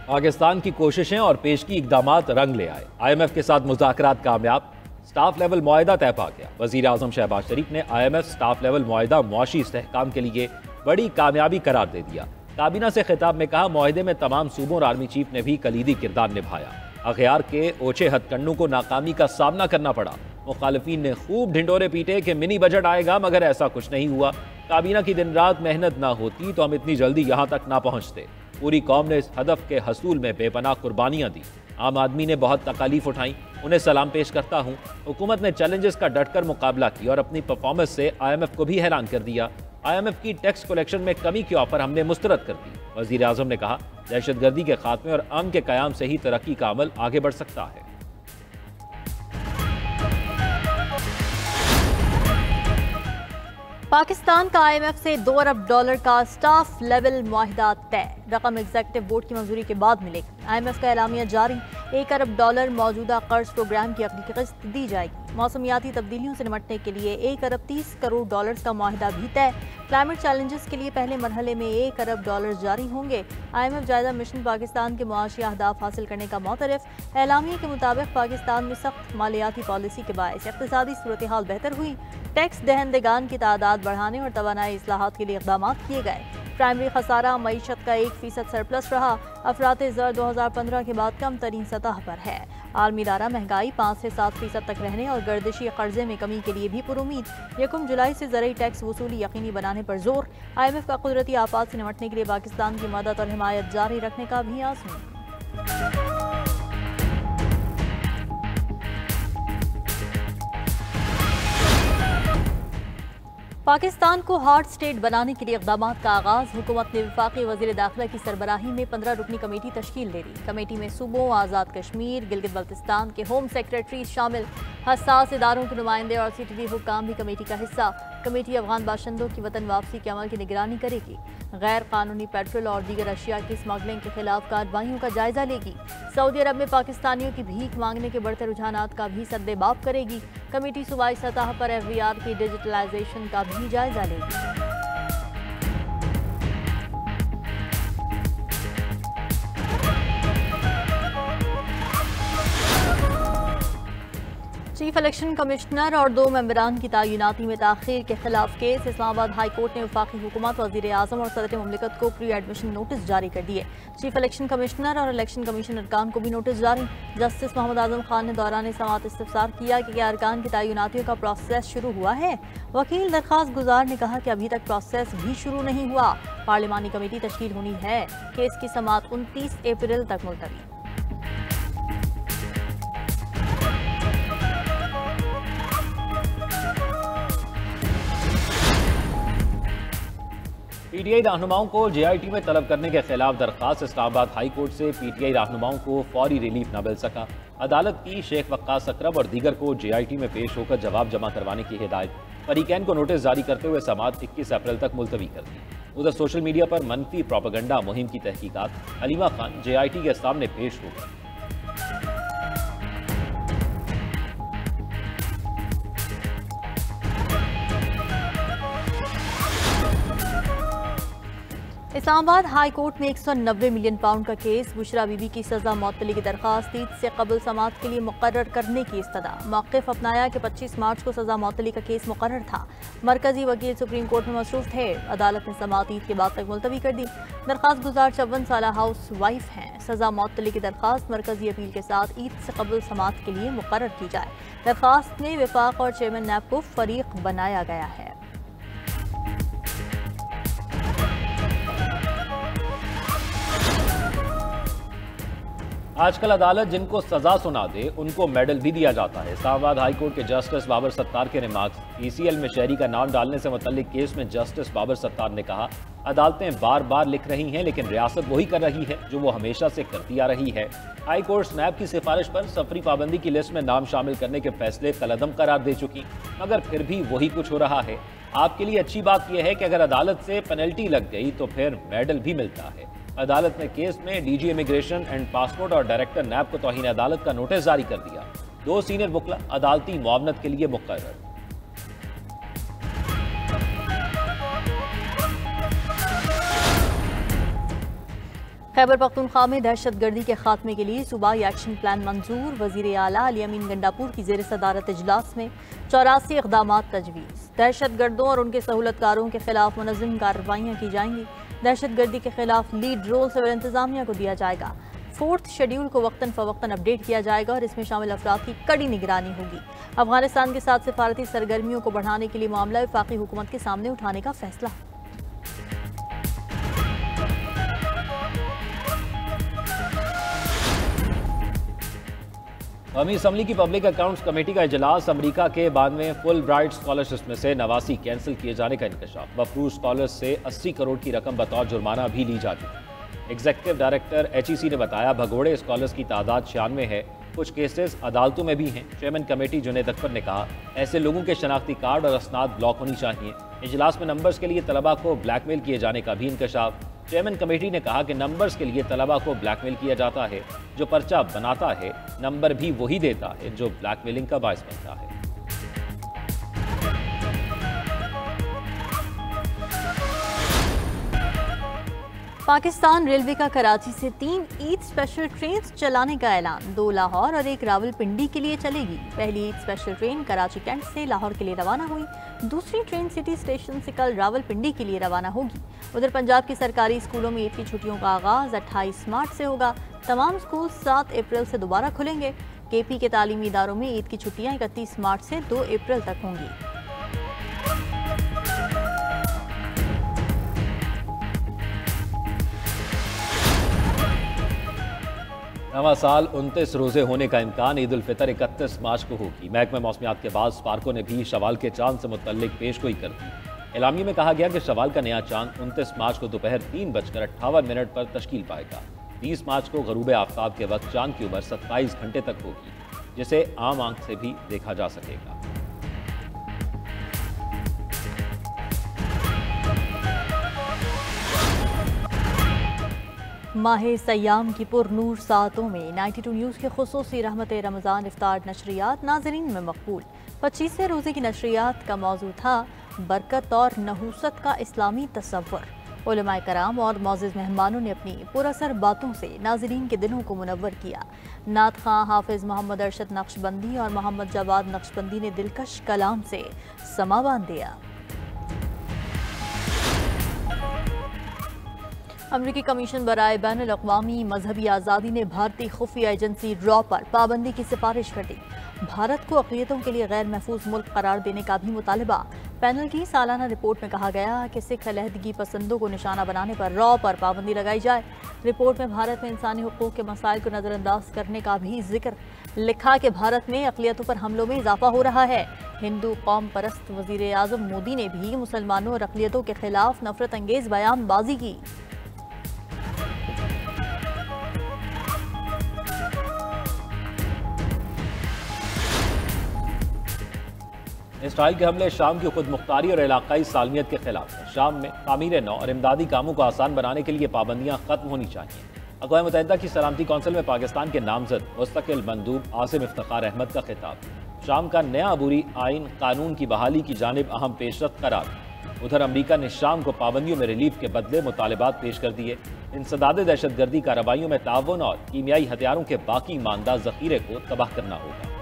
पाकिस्तान की कोशिशें और पेशगी इकदामात रंग ले आए। IMF के साथ मुज़ाकरात कामयाब, स्टाफ लेवल मुआहिदा तय पा गया। वज़ीर आज़म शहबाज शरीफ ने IMF स्टाफ लेवल मुआहिदा मुआशी इस्तेहकाम के लिए बड़ी कामयाबी करार दे दिया। काबीना से खिताब में कहा, मुआहिदे में तमाम सूबों और आर्मी चीफ ने भी कलीदी किरदार निभाया। अखियार के ओछे हथकंडों को नाकामी का सामना करना पड़ा। मुखालिफिन ने खूब ढिंडोरे पीटे कि मिनी बजट आएगा, मगर ऐसा कुछ नहीं हुआ। काबीना की दिन रात मेहनत ना होती तो हम इतनी जल्दी यहाँ तक ना पहुँचते। पूरी कौम ने इस हदफ के हसूल में बेपनाह कुर्बानियाँ दी। आम आदमी ने बहुत तकालीफ उठाई, उन्हें सलाम पेश करता हूँ। हुकूमत ने चैलेंजेस का डटकर मुकाबला किया और अपनी परफॉर्मेंस से IMF को भी हैरान कर दिया। IMF की टैक्स कलेक्शन में कमी के ऑफर हमने मुस्तरद कर दी। वज़ीर आज़म ने कहा, दहशतगर्दी के खात्मे और अमन के क़याम से ही तरक्की का अमल आगे बढ़ सकता है। पाकिस्तान का IMF से $2 अरब का स्टाफ लेवल मुआहिदा तय। रकम एग्जीक्यूटिव बोर्ड की मंजूरी के बाद मिलेगी। IMF का एलामिया जारी, $1 अरब मौजूदा कर्ज प्रोग्राम की अगली किस्त दी जाएगी। मौसमियाती तब्दीलियों से निपटने के लिए $1 अरब का मुआहिदा भी तय। क्लाइमेट चैलेंजेस के लिए पहले मरहले में $1 अरब जारी होंगे। IMF जायजा मिशन पाकिस्तान के मुआशी अहदाफ हासिल करने का मुतरफ। एलामिया के मुताबिक पाकिस्तान में सख्त मालियाती पॉलिसी के बायस इक़्तिसादी सूरत हाल बेहतर हुई। टैक्स दहंदगान की तादाद बढ़ाने और तवानाई इस्लाहात के लिए इक़दाम किए गए। प्राइमरी खसारा मईशत का 1% सरप्लस रहा। अफराते ज़र 2015 के बाद कम तरीन सतह पर है। आलमी दारा महंगाई 5 से 7% तक रहने और गर्दिशी कर्जे में कमी के लिए भी पुरुमीद। 1 जुलाई से ज़रूरी टैक्स वसूली यकीनी बनाने पर जोर। IMF का कुदरती आफात से निपटने के लिए पाकिस्तान की मदद और हिमायत जारी रखने का भी आज़म। पाकिस्तान को हॉट स्टेट बनाने के लिए इक़दामात का आगाज़। हुकूमत ने वफाकी वज़ीर दाखिला की सरबराही में 15 रुकनी कमेटी तश्कील दे दी। कमेटी में सूबों, आज़ाद कश्मीर, गिलगित बल्तिस्तान के होम सेक्रेटरी शामिल। हसास इदारों के नुमाइंदे और CTV हुक्काम भी कमेटी का हिस्सा। कमेटी अफगान बाशिंदों की वतन वापसी के अमल की निगरानी करेगी। गैर कानूनी पेट्रोल और दीगर अशिया की स्मगलिंग के खिलाफ कार्रवाइयों का जायजा लेगी। सऊदी अरब में पाकिस्तानियों की भीख मांगने के बढ़ते रुझानात का भी सद्देबाब करेगी। कमेटी सूबाई सतह पर FVR की डिजिटलाइजेशन का भी जायजा लेगी। चीफ इलेक्शन कमिश्नर और 2 मेंबरान की तैनाती में ताखीर के खिलाफ केस। इस्लामाबाद हाई कोर्ट ने वफाकी हुकूमत, वज़ीर आज़म और सदर मुमलिकत को प्री एडमिशन नोटिस जारी कर दिए। चीफ इलेक्शन कमिश्नर और इलेक्शन कमीशन अरकान को भी नोटिस जारी। जस्टिस मोहम्मद आजम खान ने दौरान समाअत इस्तफसार किया कि क्या अरकान की तैनातियों का प्रोसेस शुरू हुआ है। वकील दरख्वास्त गुजार ने कहा कि अभी तक प्रोसेस भी शुरू नहीं हुआ। पार्लिमानी कमेटी तश्कील होनी है। केस की समाअत 29 अप्रैल तक मुलतवी। PTI रहनुमाओं को JIT में तलब करने के खिलाफ दरख्वास्त। इस्लामाबाद हाई कोर्ट से PTI रहनुमाओं को फौरी रिलीफ न मिल सका। अदालत की शेख वक्कास अकरम और दीगर को JIT में पेश होकर जवाब जमा करवाने की हिदायत। फरीकैन को नोटिस जारी करते हुए समाअत 21 अप्रैल तक मुलतवी कर दी। उधर सोशल मीडिया पर मनफी प्रोपेगेंडा मुहिम की तहकीकात। हलीमा खान JIT के सामने पेश हो गई। इस्लामाबाद हाई कोर्ट में 190 मिलियन पाउंड का केस। बुशरा बीबी की सजा मअतली की दरख्वास्त ईद से कबल समाअत के लिए मुकर्रर करने की इस्तदा। मौक़िफ़ अपनाया कि 25 मार्च को सजा मअतली का केस मुकर्रर था। मरकजी वकील सुप्रीम कोर्ट में मसरूफ थे। अदालत ने समाअत ईद के बाद तक मुलतवी कर दी। दरख्वास्त गुजार 54 साला हाउस वाइफ हैं। सजा मअतली की दरख्वास्त मरकजी अपील के साथ ईद से कबल समाअत के लिए मुकर्रर की जाए। दरख्वास्त में विफाक और चेयरमैन नैब को फरीक बनाया गया है। आजकल अदालत जिनको सजा सुना दे उनको मेडल भी दिया जाता है। इस्लामाबाद हाई कोर्ट के जस्टिस बाबर सत्तार के रिमार्क्स। ECL में शहरी का नाम डालने से मुतल्लिक केस में जस्टिस बाबर सत्तार ने कहा, अदालतें बार बार लिख रही हैं लेकिन रियासत वही कर रही है जो वो हमेशा से करती आ रही है। हाई कोर्ट स्नैब की सिफारिश पर सफरी पाबंदी की लिस्ट में नाम शामिल करने के फैसले कलअदम करार दे चुकी, मगर फिर भी वही कुछ हो रहा है। आपके लिए अच्छी बात यह है कि अगर अदालत से पेनल्टी लग गई तो फिर मेडल भी मिलता है। अदालत ने केस में DG इमिग्रेशन एंड पासपोर्ट और डायरेक्टर नैब को तौहीन अदालत का नोटिस जारी कर दिया। 2 सीनियर वकला अदालती मुआवनत के लिए मुकर्रर। खैबर पख्तूनख्वा में दहशत गर्दी के खात्मे के लिए सूबाई एक्शन प्लान मंजूर। वजीर आला अली अमीन गंडापुर की जेर सदारत इजलास में 84 इक़दाम तजवीज़। दहशत गर्दों और उनके सहूलतकारों के खिलाफ मुनज़्ज़म कार्रवाइयाँ की जाएंगी। दहशत गर्दी के खिलाफ लीड रोल सिविल इंतजामिया को दिया जाएगा। 4th शेड्यूल को वक्तन फ़वक्तन अपडेट किया जाएगा और इसमें शामिल अफराद की कड़ी निगरानी होगी। अफगानिस्तान के साथ सिफारती सरगर्मियों को बढ़ाने के लिए मामला वफाकी हुकूमत के सामने उठाने का फैसला। कौमी असम्बली की पब्लिक अकाउंट्स कमेटी का इजलास। अमरीका के 92 फुल ब्राइट स्कॉलरशिप में से 89 कैंसिल किए जाने का इंकशाफ। मफरूज स्कॉलर्स से 80 करोड़ की रकम बतौर जुर्माना भी ली जा चुकी। एग्जीक्यूटिव डायरेक्टर HEC ने बताया भगोड़े स्कॉलर्स की तादाद 96 है। कुछ केसेस अदालतों में भी हैं। चेयरमैन कमेटी जुनैद अकबर ने कहा ऐसे लोगों के शनाख्ती कार्ड और असनाद ब्लॉक होनी चाहिए। इजलास में नंबर्स के लिए तलबा को ब्लैकमेल किए जाने का भी इंकशाफ। चेयरमैन कमेटी ने कहा कि नंबर्स के लिए तलबा को ब्लैकमेल किया जाता है। जो पर्चा बनाता है नंबर भी वही देता है जो ब्लैकमेलिंग का बायस बनता है। पाकिस्तान रेलवे का कराची से 3 ईद स्पेशल ट्रेन चलाने का ऐलान। 2 लाहौर और 1 रावलपिंडी के लिए चलेगी। पहली ईद स्पेशल ट्रेन कराची कैंट से लाहौर के लिए रवाना हुई। दूसरी ट्रेन सिटी स्टेशन से कल रावलपिंडी के लिए रवाना होगी। उधर पंजाब की सरकारी स्कूलों में ईद की छुट्टियों का आगाज 28 मार्च से होगा। तमाम स्कूल 7 अप्रैल से दोबारा खुलेंगे। KP के तालीमी इदारों में ईद की छुट्टियां 31 मार्च से 2 अप्रैल तक होंगी। नवा साल 29 रोजे होने का इम्कान। ईद उल फितर 31 मार्च को होगी। महकमा मौसमियात के बाद स्पार्को ने भी शवाल के चांद से मुतल्लिक पेशगोई कर दी। एलामिया में कहा गया कि शवाल का नया चांद 29 मार्च को दोपहर 3:58 पर तश्कील पाएगा। 30 मार्च को गरूब आफ्ताब के वक्त चांद की उम्र 27 घंटे तक होगी, जिसे आम आंख से भी देखा जा सकेगा। माहे सयाम की पुरनूर सातों में 92 न्यूज़ के खुसूसी रहमत रमज़ान इफ्तार नशरियात नाजरीन में मकबूल। 25वें रोज़े की नशरियात का मौजू था बरकत और नहूसत का इस्लामी तसव्वुर। उलमाए कराम और मौजूद मेहमानों ने अपनी पुरअसर बातों से नाजरीन के दिलों को मुनव्वर किया। नात खां हाफिज मोहम्मद अरशद नक्शबंदी और मोहम्मद जवाद नक्शबंदी ने दिलकश कलाम से समा बांध दिया। अमरीकी कमीशन बराए बैनुल अक़वामी मजहबी आज़ादी ने भारतीय खुफिया एजेंसी रॉ पर पाबंदी की सिफारिश कर दी। भारत को अक़लियतों के लिए गैर महफूज मुल्क करार देने का भी मुतालबा। पैनल की सालाना रिपोर्ट में कहा गया कि सिख अलहदगी पसंदों को निशाना बनाने पर रॉ पर पाबंदी लगाई जाए। रिपोर्ट में भारत में इंसानी हुकूक के मसाइल को नज़रअंदाज करने का भी जिक्र। लिखा कि भारत में अक़लियतों पर हमलों में इजाफा हो रहा है। हिंदू कौम परस्त वज़ीर आज़म मोदी ने भी मुसलमानों और अक़लियतों के खिलाफ नफरत अंगेज़ बयानबाजी की। इसराइल के हमले शाम की खुद मुख्तारी और इलाकाई सालमियत के खिलाफ है। शाम में तामीर नौ और इमदादी कामों को आसान बनाने के लिए पाबंदियां खत्म होनी चाहिए। अक़वाम मुत्तहिदा की सलामती कौंसिल में पाकिस्तान के नामजद मुस्तकिल मंदूब आसिम इफ्तिखार अहमद का खिताब। शाम का नया अबूरी आइन कानून की बहाली की जानिब अहम पेशरफ्त करार। उधर अमरीका ने शाम को पाबंदियों में रिलीफ के बदले मुतालबात पेश कर दिए। इंसदाद दहशतगर्दी कार्रवाइयों में ताउन और कीमियाई हथियारों के बाकी मानदा जखीरे को तबाह करना होगा।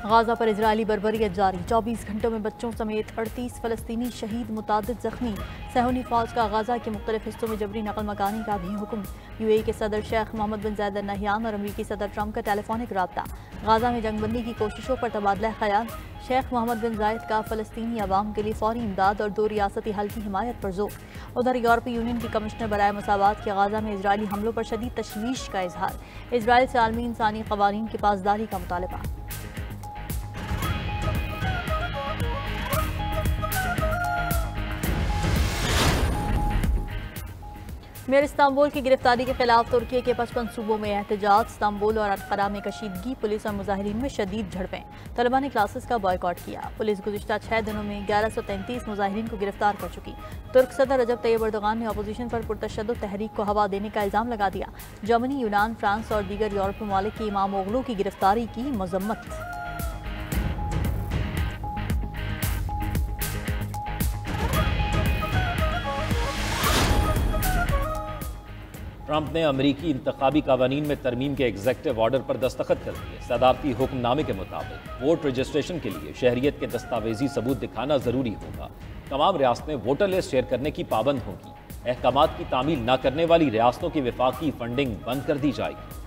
गाजा पर इजरायली बर्बरियत जारी। 24 घंटों में बच्चों समेत 38 फलस्तीनी शहीद, मुतादिद जख्मी। सहूनी फौज का गाजा के मुख्तलिफ हिस्सों में जबरी नकल मकानी का भी हुक्म। UAE के सदर शेख मोहम्मद बिन जायद अल नहयान और अमरीकी सदर ट्रंप का टेलीफोनिक रब्ता। गाजा में जंगबंदी की कोशिशों पर तबादला ख्याल। शेख मोहम्मद बिन जायद का फलस्तीनी अवाम के लिए फौरी इमदाद और 2 रियासती हल की हिमायत पर जोर। उधर यूरोपीय यूनियन की कमिश्नर बराए मसावात के गाजा में इजरायली हमलों पर शदीद तशवीश का इजहार। इजराइल से आलमी इंसानी कवानीन की पासदारी का मुतालबा। मेयर इस्तांबुल की गिरफ्तारी के खिलाफ तुर्की के 55 सूबों में एहतजाज। इस्तांबुल और अनकरा में कशीदगी, पुलिस और मुजाहिरीन में शदीद झड़पें। तलबा ने क्लासेस का बॉयकॉट किया। पुलिस गुज़िश्ता 6 दिनों में 1133 मुजाहिरीन को गिरफ्तार कर चुकी। तुर्क सदर रजब तैयब एर्दोगान ने अपोजिशन पर पुरतशद्दुद तहरीक को हवा देने का इल्ज़ाम लगा दिया। जर्मनी, यूनान, फ्रांस और दीगर यूरोपीय ममालिक की इमाम ओगलों की गिरफ्तारी की मजम्मत। ट्रंप ने अमरीकी इंतखाबी कवानीन में तरमीम के एग्जेक्टिव ऑर्डर पर दस्तखत कर दिए। सदारती हुक्मनामे के मुताबिक वोट रजिस्ट्रेशन के लिए शहरियत के दस्तावेजी सबूत दिखाना जरूरी होगा। तमाम रियासतें वोटर लिस्ट शेयर करने की पाबंद होंगी। अहकामात की तामील न करने वाली रियासतों की वफाकी फंडिंग बंद कर दी जाएगी।